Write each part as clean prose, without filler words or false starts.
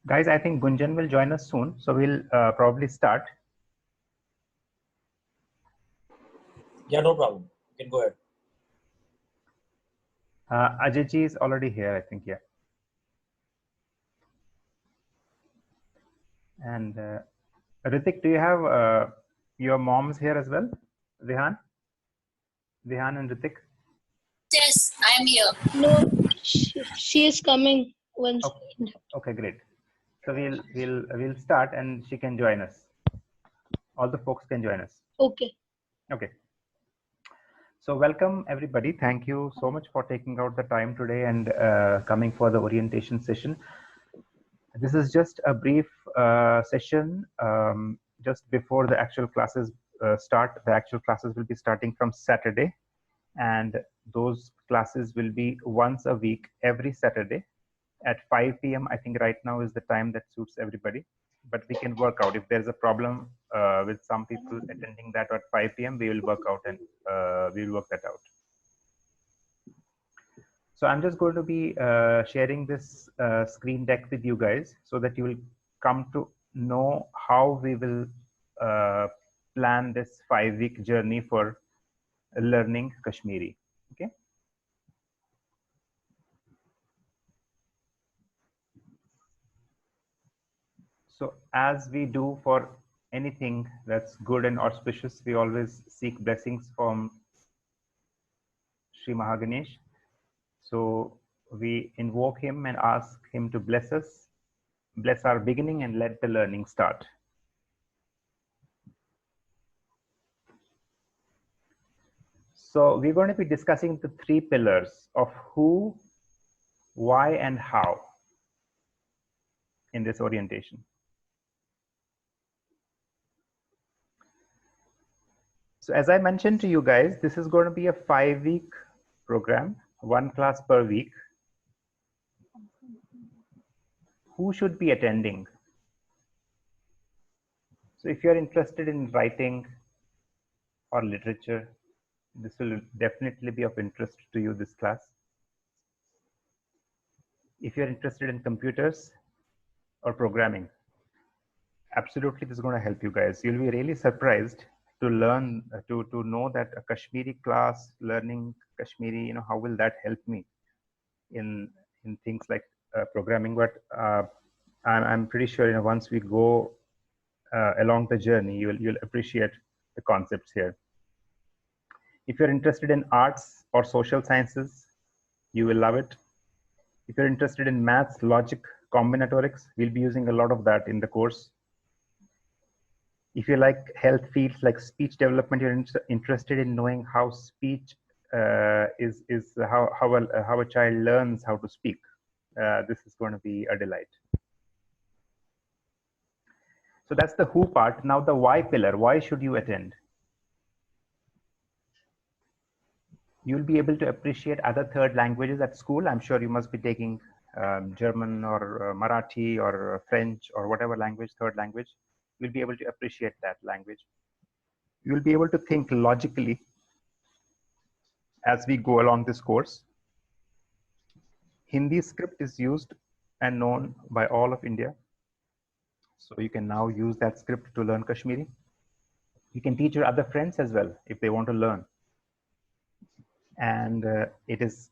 Guys, I think Gunjan will join us soon, so we'll probably start. Yeah, no problem. You can go ahead. Ajay is already here, I think, yeah. And Ritik, do you have your moms here as well? Vihan and Ritik? Yes, I am here. No, she is coming once. Okay, great. So we'll start, and she can join us. All the folks can join us. Okay. Okay. So welcome everybody. Thank you so much for taking out the time today and coming for the orientation session. This is just a brief session just before the actual classes start. The actual classes will be starting from Saturday, and those classes will be once a week, every Saturday at 5 p.m. I think right now is the time that suits everybody, but we can work out. If there's a problem with some people attending that at 5 p.m., we will work out and we will work that out. So I'm just going to be sharing this screen deck with you guys so that you will come to know how we will plan this 5-week journey for learning Kashmiri. Okay. So as we do for anything that's good and auspicious, we always seek blessings from Sri Mahaganesh. So we invoke him and ask him to bless us, bless our beginning, and let the learning start. So we're going to be discussing the 3 pillars of who, why, and how in this orientation. So as I mentioned to you guys, this is going to be a 5-week program, 1 class per week. Who should be attending? So if you're interested in writing or literature, this will definitely be of interest to you, this class. If you're interested in computers or programming, absolutely this is going to help you guys. You'll be really surprised to learn, to know that a Kashmiri class, learning Kashmiri, how will that help me in things like programming. But I'm pretty sure, once we go along the journey, you'll appreciate the concepts here. If you're interested in arts or social sciences, you will love it. If you're interested in maths, logic, combinatorics, we'll be using a lot of that in the course. If you like health fields like speech development, you're interested in knowing how speech is how a child learns how to speak. This is going to be a delight. So that's the who part. Now the why pillar. Why should you attend? You'll be able to appreciate other 3rd languages at school. I'm sure you must be taking German or Marathi or French or whatever language, 3rd language. You'll be able to appreciate that language. You'll be able to think logically as we go along this course. Hindi script is used and known by all of India. So you can now use that script to learn Kashmiri. You can teach your other friends as well if they want to learn. And it is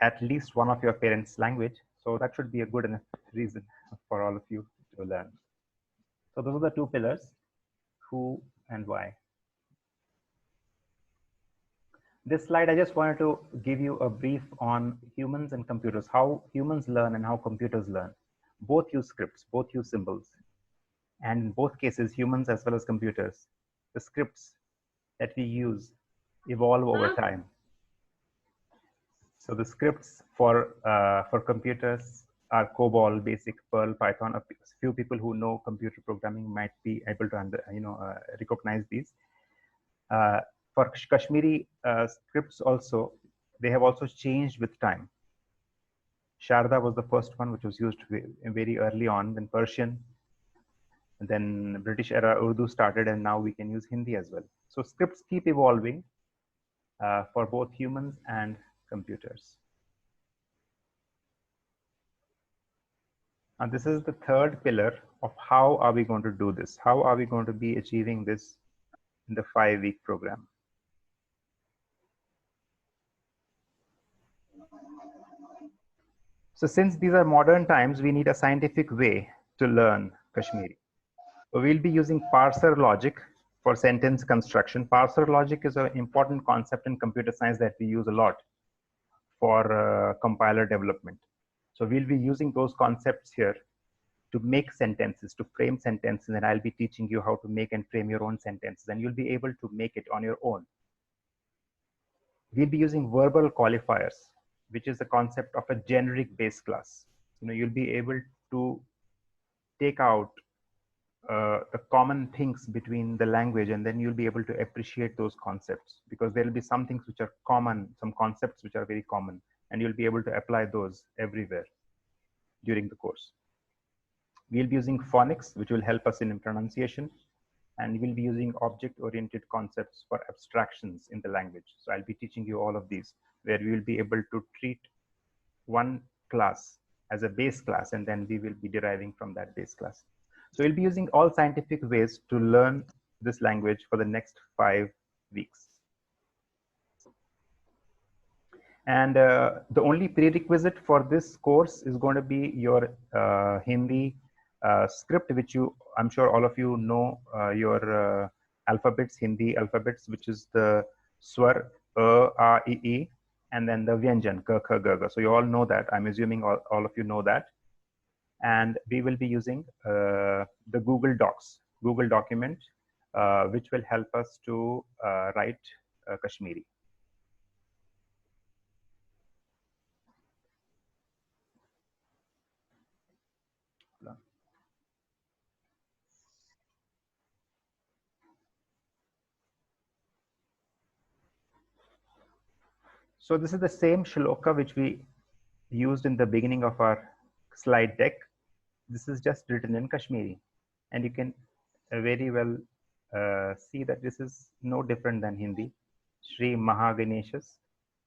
at least one of your parents' language. So that should be a good enough reason for all of you to learn. So those are the 2 pillars, who and why. This slide, I just wanted to give you a brief on humans and computers, how humans learn and how computers learn. Both use scripts, both use symbols. And in both cases, humans as well as computers, the scripts that we use evolve over time. So the scripts for computers are COBOL, BASIC, Perl, Python. A few people who know computer programming might be able to recognize these. For Kashmiri scripts also, they have also changed with time. Sharda was the first one, which was used very early on, then Persian, and then British era Urdu started, and now we can use Hindi as well. So scripts keep evolving for both humans and computers. And this is the third pillar of how are we going to do this? How are we going to be achieving this in the 5-week program? So since these are modern times, we need a scientific way to learn Kashmiri. So we'll be using parser logic for sentence construction. Parser logic is an important concept in computer science that we use a lot for compiler development. So we'll be using those concepts here to make sentences, to frame sentences, and I'll be teaching you how to make and frame your own sentences, and you'll be able to make it on your own. We'll be using verbal qualifiers, which is the concept of a generic base class. You'll be able to take out the common things between the language, and then you'll be able to appreciate those concepts, because there will be some things which are common, some concepts which are very common, and you'll be able to apply those everywhere during the course. We'll be using phonics, which will help us in pronunciation, and we'll be using object-oriented concepts for abstractions in the language. So I'll be teaching you all of these, where we will be able to treat one class as a base class, and then we will be deriving from that base class. So we'll be using all scientific ways to learn this language for the next 5 weeks. And the only prerequisite for this course is going to be your Hindi script, which I'm sure all of you know your alphabets, Hindi alphabets, which is the swar, a, I, e, and then the vyanjan, ka, kha, ga, ga. So you all know that. I'm assuming all of you know that. And we will be using the Google Docs, Google document, which will help us to write Kashmiri. So this is the same shloka which we used in the beginning of our slide deck. This is just written in Kashmiri, and you can very well see that this is no different than Hindi. Shri Mahaganeshas,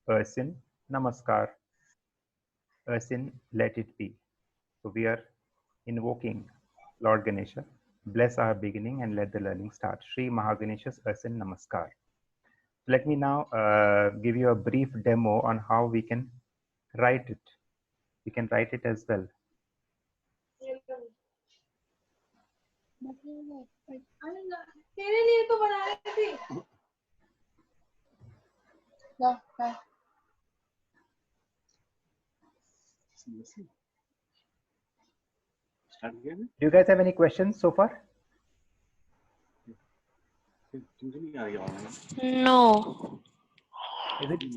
Asin, Namaskar, Asin, let it be. So we are invoking Lord Ganesha. Bless our beginning and let the learning start. Shri Mahaganeshas, Asin, Namaskar. Let me now give you a brief demo on how we can write it. We can write it as well. Do you guys have any questions so far? No.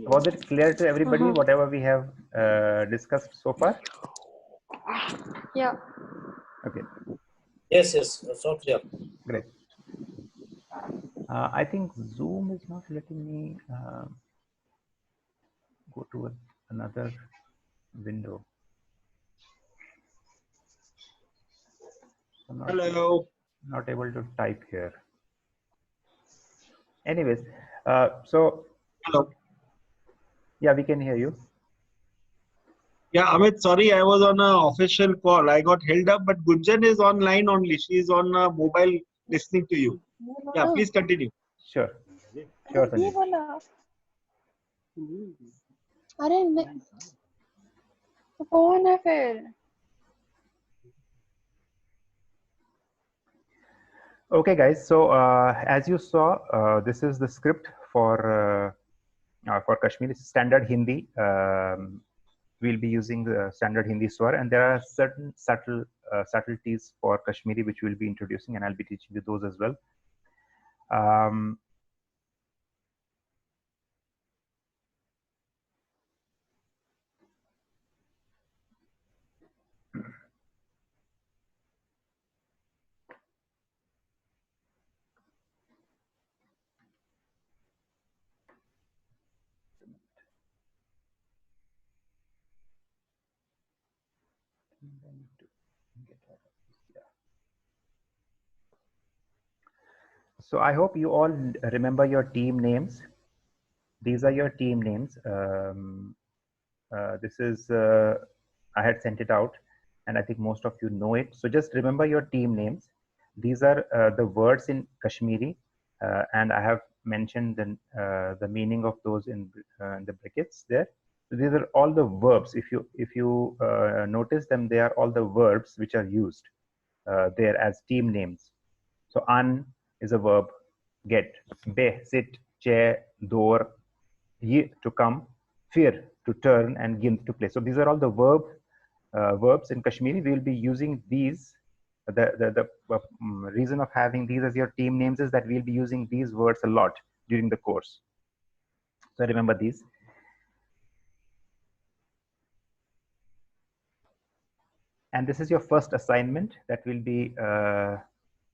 Was it clear to everybody whatever we have discussed so far? Yeah. Okay. Yes, so clear. Great. I think Zoom is not letting me go to another window. So Hello. Not able to type here. Anyways, so Hello. Yeah, we can hear you. Yeah, Amit, sorry, I was on an official call. I got held up, but Gunjan is online only. She is on a mobile listening to you. Yeah, please continue. Sure. Sure, Sanjeev. अरे कौन है फिर? Okay, guys. So as you saw, this is the script for Kashmiri standard Hindi. We'll be using the standard Hindi swar, and there are certain subtleties for Kashmiri which we'll be introducing, and I'll be teaching you those as well. So I hope you all remember your team names. These are your team names. This is, I had sent it out, and I think most of you know it. So just remember your team names. These are the words in Kashmiri, and I have mentioned the meaning of those in the brackets there. So these are all the verbs. If you notice them, they are all the verbs which are used there as team names. So an is a verb, get, be, sit, chair, door, ye to come, fir to turn, and gin to play. So these are all the verbs in Kashmiri. We will be using these. The reason of having these as your team names is that we'll be using these words a lot during the course. So remember these. And this is your first assignment that we'll be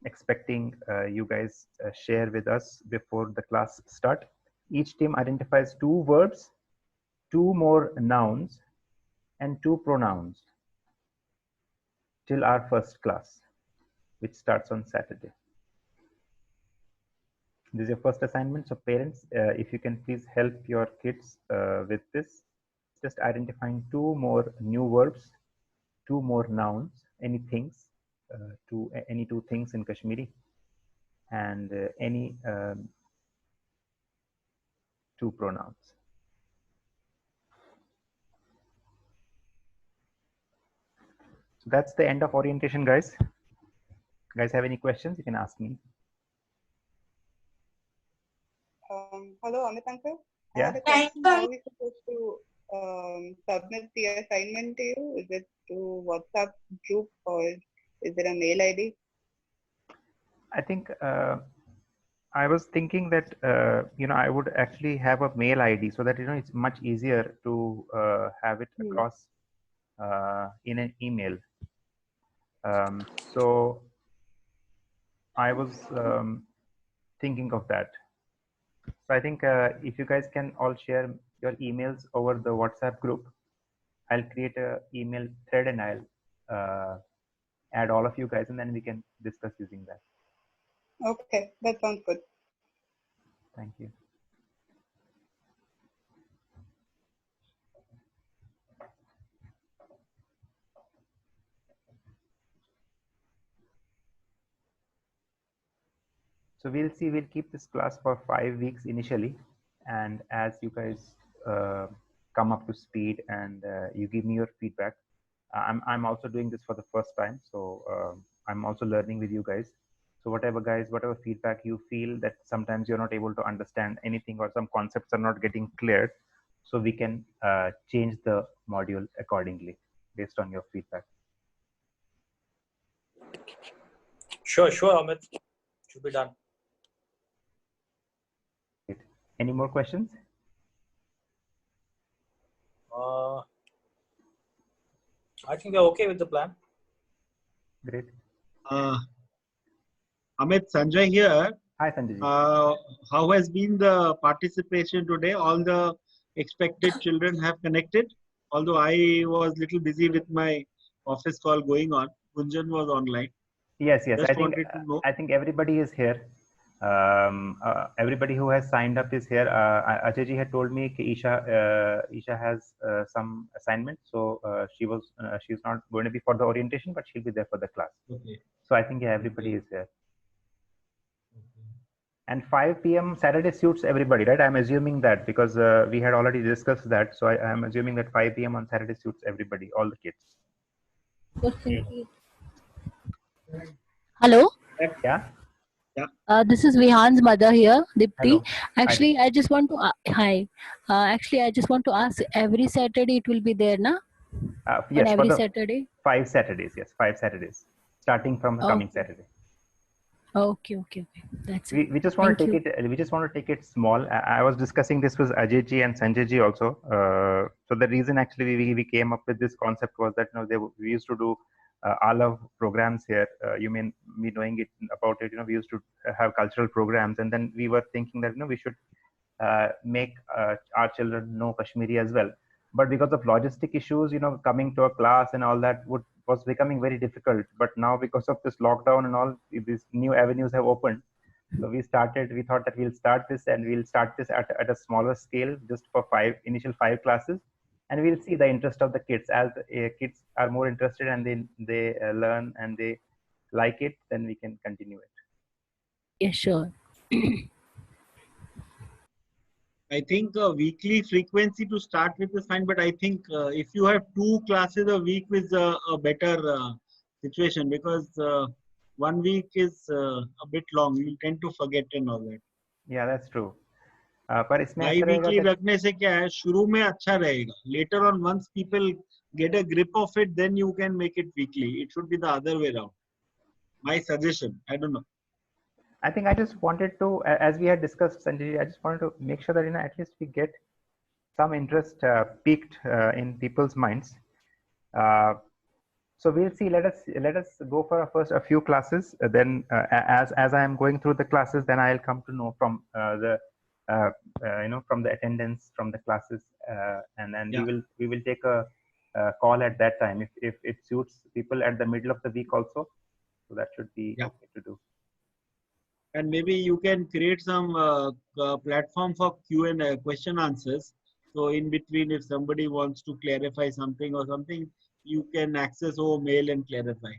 expecting you guys share with us before the class start. Each team identifies 2 verbs, 2 more nouns, and 2 pronouns till our first class, which starts on Saturday. This is your first assignment. So parents, if you can please help your kids with this, just identifying 2 more new verbs, 2 more nouns, any things, any 2 things in Kashmiri, and any 2 pronouns. So that's the end of orientation, guys. Guys, have any questions? You can ask me. Hello, Amit uncle. I Yeah. had a question. How are we supposed to submit the assignment to you? Is it through WhatsApp group or is there a mail ID? I think I was thinking that I would actually have a mail ID so that it's much easier to have it across in an email. So I was thinking of that. So I think if you guys can all share your emails over the WhatsApp group, I'll create a email thread and I'll add all of you guys, and then we can discuss using that. Okay, that sounds good. Thank you. So we'll see, we'll keep this class for 5 weeks initially. And as you guys come up to speed and you give me your feedback, I'm also doing this for the first time. So I'm also learning with you guys. So whatever feedback you feel that sometimes you're not able to understand anything or some concepts are not getting cleared, so we can change the module accordingly based on your feedback. Sure, Amit. Should be done. Any more questions? I think we're okay with the plan. Great. Amit, Sanjay here. Hi, Sanjay. How has been the participation today? All the expected children have connected. Although I was little busy with my office call going on, Gunjan was online. Yes. I think everybody is here. Everybody who has signed up is here. Ajay ji had told me that Isha has some assignment, so she's not going to be for the orientation, but she'll be there for the class. Okay. So I think everybody is here. And 5 p.m. Saturday suits everybody, right? I'm assuming that because we had already discussed that. So I'm assuming that 5 p.m. on Saturday suits everybody, all the kids. Hello. Yeah. This is Vihan's mother here, Dipti. Hello. Actually, Hi. I just want to hi. Actually, I just want to ask. Every Saturday it will be there, na? Yes. On every Saturday. 5 Saturdays. Yes, 5 Saturdays, starting from the coming Saturday. Okay. That's it. We just want to take it. We just want to take it small. I was discussing this with Ajay ji and Sanjay ji also. So the reason actually we came up with this concept was that we used to do Alav programs here. You may be knowing it about it. We used to have cultural programs, and then we were thinking that we should make our children know Kashmiri as well. But because of logistic issues, coming to a class and all that was becoming very difficult. But now because of this lockdown and all, these new avenues have opened. So we thought that we'll start this at a smaller scale, just for initial 5 classes. and we'll see the interest of the kids. As kids are more interested and they learn and they like it, then we can continue it. Yeah, sure. I think weekly frequency to start with is fine, but I think if you have 2 classes a week is a better situation, because 1 week is a bit long. You tend to forget and all that. Yeah, that's true. पर इसमें by ऐसा रहेगा weekly कि रखने से क्या है, शुरू में अच्छा रहेगा. Later on, once people get a grip of it, then you can make it weekly. It should be the other way around. My suggestion. I don't know. I think I just wanted to, as we had discussed, Sanjay, I just wanted to make sure that at least we get some interest peaked in people's minds. So we'll see. Let us go for first a few classes. Then, as I am going through the classes, then I'll come to know from from the attendance from the classes, and then we will take a call at that time if it suits people at the middle of the week also. So that should be okay to do. And maybe you can create some platform for Q&A, question answers. So in between, if somebody wants to clarify something or something, you can access over mail and clarify.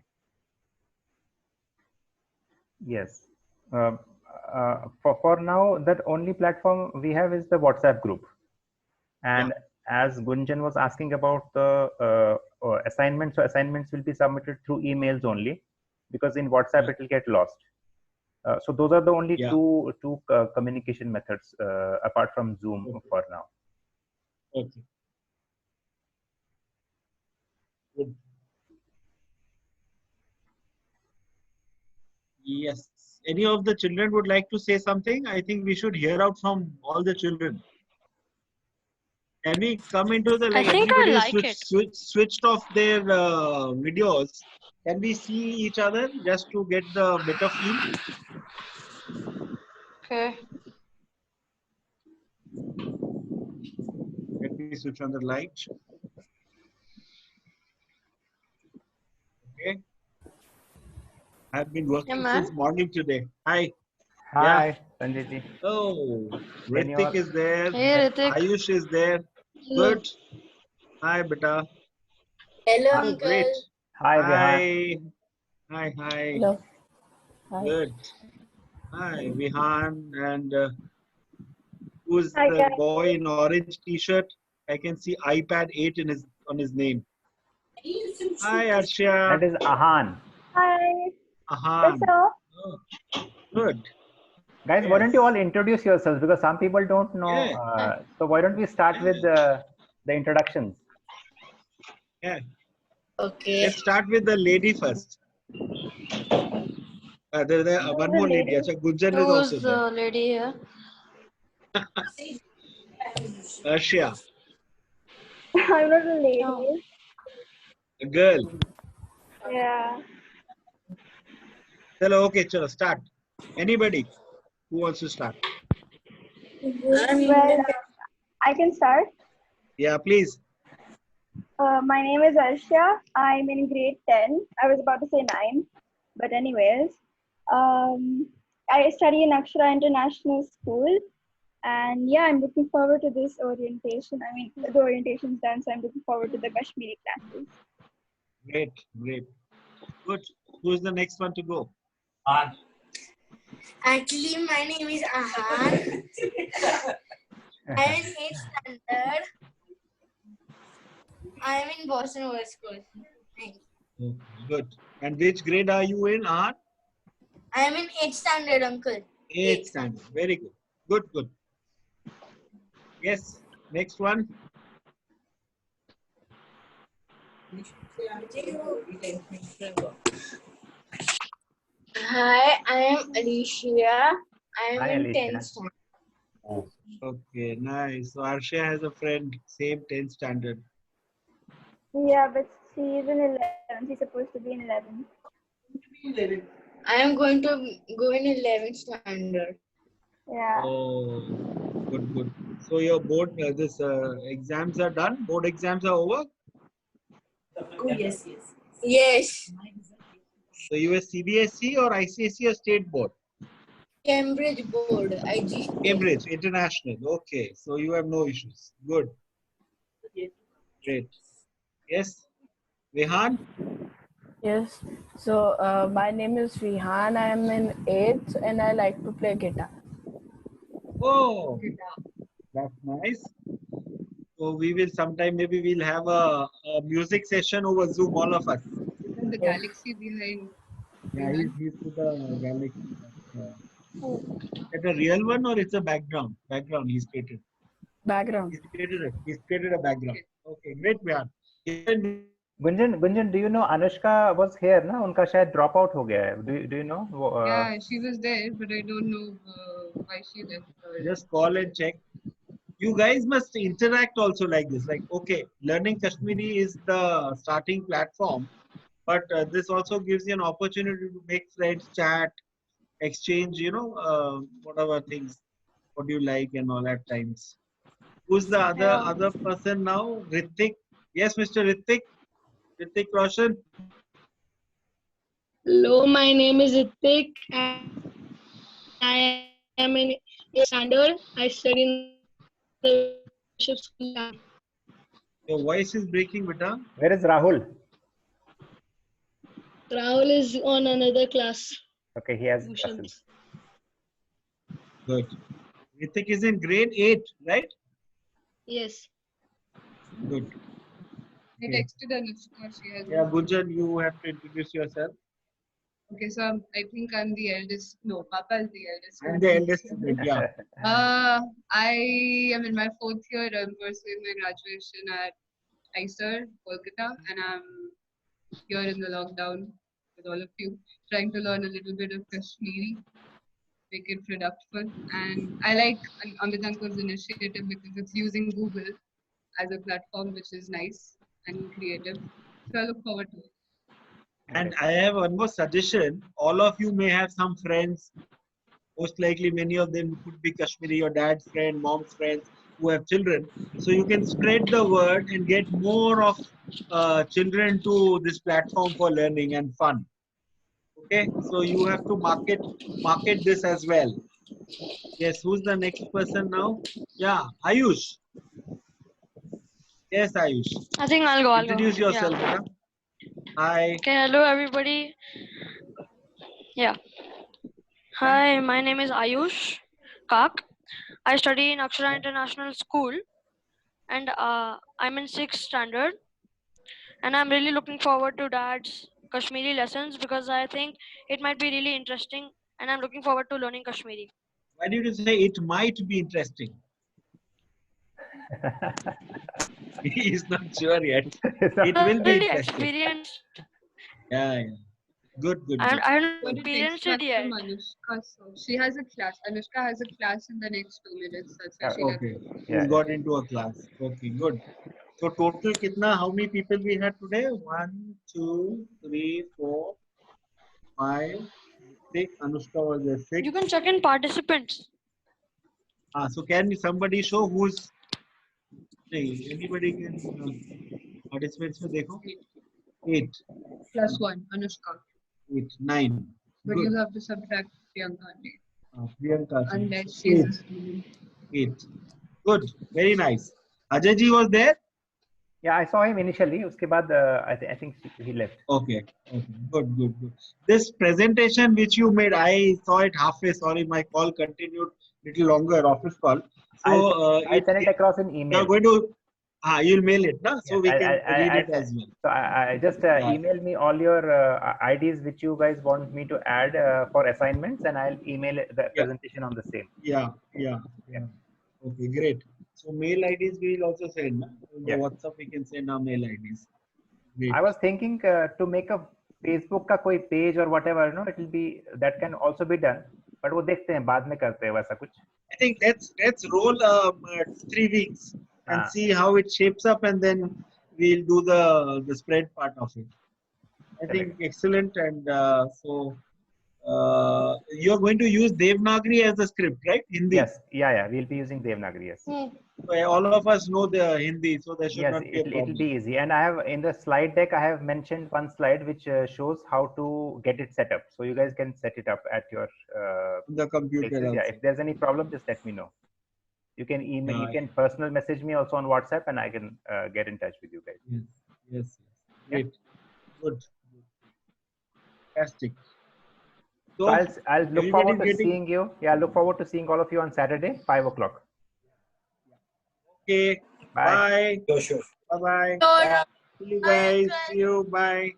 Yes. For now, that only platform we have is the WhatsApp group. And as Gunjan was asking about the assignments, so assignments will be submitted through emails only, because in WhatsApp it will get lost. So those are the only two communication methods apart from Zoom for now. Okay. Good. Yes. Any of the children would like to say something? I think we should hear out from all the children. Can we come into the, like, I think I everybody like switched off their videos? Can we see each other just to get the better feel? Okay. Let me switch on the light. Okay. I've been working since morning today. Hi. Hi, Sanjay ji. Oh, Ritik is there. Hey, Ritik. Ayush is there. Good. Hi, beta. Hello, Oh, uncle. great. Hi, Vihan. Hi. Hi. Hello. Hi. Good. Hi, Vihan. And who's Hi, the guys. boy in orange t-shirt? I can see iPad 8 on his name. Hi, Arshia. That is Ahan. Hi. Ahan. So, Oh, good. Guys, why don't you all introduce yourselves, because some people don't know. Yeah. So why don't we start with the introductions? Yeah. Okay. Let's start with the lady first. There's one more lady. Achha, Gunjan is also who's there. the lady here? Arshia, I'm not a lady. a girl. Yeah. Chalo, okay, chalo, start. Anybody who wants to start? Well, I can start. Yeah, please. My name is Arshia. I'm in grade 10. I was about to say 9. But anyways, I study in Akshara International School. And yeah, I'm looking forward to this orientation. I mean, the orientation's done, so I'm looking forward to the Kashmiri classes. Great. Good. Who's the next one to go? Actually, my name is Ahan. I'm in 8th standard. I'm in Boston World School. Thanks. Good. And which grade are you in, Ahan? I'm in 8th standard, uncle. 8th standard. Very good. Good. Yes. Next one. Hi, I am Alicia. I'm Hi, in Alicia. 10th standard. Okay, nice. So Arshia has a friend, same 10th standard. Yeah, but she's in 11. She's supposed to be in 11. I am going to go in 11th standard. Yeah. Oh, good. So your board, exams are done? Board exams are over? Oh, yes. Yes. So you are CBSE or ICSE or state board? Cambridge board. IG. Cambridge, international. Okay, so you have no issues. Good. Great. Yes. Rehan? Yes. So my name is Rihan. I am in 8th and I like to play guitar. Oh, that's nice. So we will sometime, maybe we'll have a music session over Zoom, all of us. Isn't the Yes. galaxy behind? Yeah, he's to the galaxy. Is it a real one or it's a background? Background he's created. Background. He's created a background. Okay, great, Vihan. Gunjan, do you know Anushka was here ना? उनका शायद drop out हो गया है. Do you know? Yeah, she was there, but I don't know why she left. Just call and check. You guys must interact also like this. Like, okay, learning Kashmiri is the starting platform, but this also gives you an opportunity to make friends, chat, exchange, whatever things, what you like and all at times. Who's the other person now? Ritik. Yes, Mr. Ritik. Ritik Roshan. Hello, my name is Ritik and I am in 8th standard. I study in the Bishop School. Your voice is breaking, beta. Where is Rahul? Rahul is on another class. Okay, he has Bhushan. classes. Good. Ritik is in grade 8, right? Yes. Good. I Okay. texted Anushka. She has. Yeah, Gunjan, you have to introduce yourself. Okay, so I think I'm the eldest. No, Papa is the eldest. I'm the eldest student, yeah. I am in my 4th year. I'm pursuing my graduation at ISER, Kolkata, and I'm here in the lockdown with all of you, trying to learn a little bit of Kashmiri, make it productive. And I like Amit Uncle's initiative because it's using Google as a platform, which is nice and creative. So I look forward to it. And I have one more suggestion. All of you may have some friends. Most likely, many of them could be Kashmiri, your dad's friend, mom's friends who have children. So you can spread the word and get more of children to this platform for learning and fun. Okay, so you have to market this as well. Yes, who's the next person now? Yeah, Ayush. Yes, Ayush. I think I'll go. Introduce yourself, beta. Hi. Okay, hello everybody. Yeah. Hi, my name is Ayush Kak. I study in Akshara International School and I'm in 6th standard. And I'm really looking forward to Dad's Kashmiri lessons because I think it might be really interesting and I'm looking forward to learning Kashmiri. Why did you say it might be interesting? He is not sure yet. It will be interesting. Experienced. Yeah. Good. I haven't Got a experienced text it back yet. from Anushka. So she has a class. Anushka has a class in the next 2 minutes. That's why she left. Okay. Yeah, He's got into a class. Okay, good. So total kitna, how many people we had today? 1, 2, 3, 4, 5, 6. Anushka was there 6. You can check in participants. So can somebody show who's anybody can participants में देखो 8 Plus 1, Anushka. 8 9 But good. you have to subtract Priyanka. Priyanka Unless she's a 8 student. 8 good, very nice. Ajay ji was there. Yeah, I saw him initially. उसके बाद I think he left. Okay, good. This presentation which you made, I saw it halfway. Sorry, my call continued little longer, office call. So I'll send it across in email. You're going to, you'll mail it, na? So Yes, we can read it as well. So I just email me all your IDs which you guys want me to add for assignments, and I'll email the presentation on the same. Yeah. Okay, great. So mail IDs we will also send. Na? Yeah. WhatsApp we can send our mail IDs. Great. I was thinking to make a Facebook का कोई page or whatever, no, it will be, that can also be done. But वो देखते हैं, बाद में करते हैं वैसा कुछ. I think let's roll 3 weeks and see how it shapes up, and then we'll do the spread part of it. I think excellent, and so you're going to use Devanagari as the script, right? Hindi. Yes, yeah, we'll be using Devanagari. Yes. So all of us know the Hindi, so there should not be a problem. It'll be easy. And I have in the slide deck, I have mentioned one slide which shows how to get it set up. So you guys can set it up at your the computer. Yeah, if there's any problem, just let me know. You can email, Yeah, you can personal message me also on WhatsApp, and I can get in touch with you guys. Yes, yes, great, good, fantastic. So I'll look forward to everybody's getting- seeing you. Yeah, I look forward to seeing all of you on Saturday, 5 o'clock. Okay, Bye. bye. Sure, sure. Bye bye. Sure. See you guys. See you. Bye.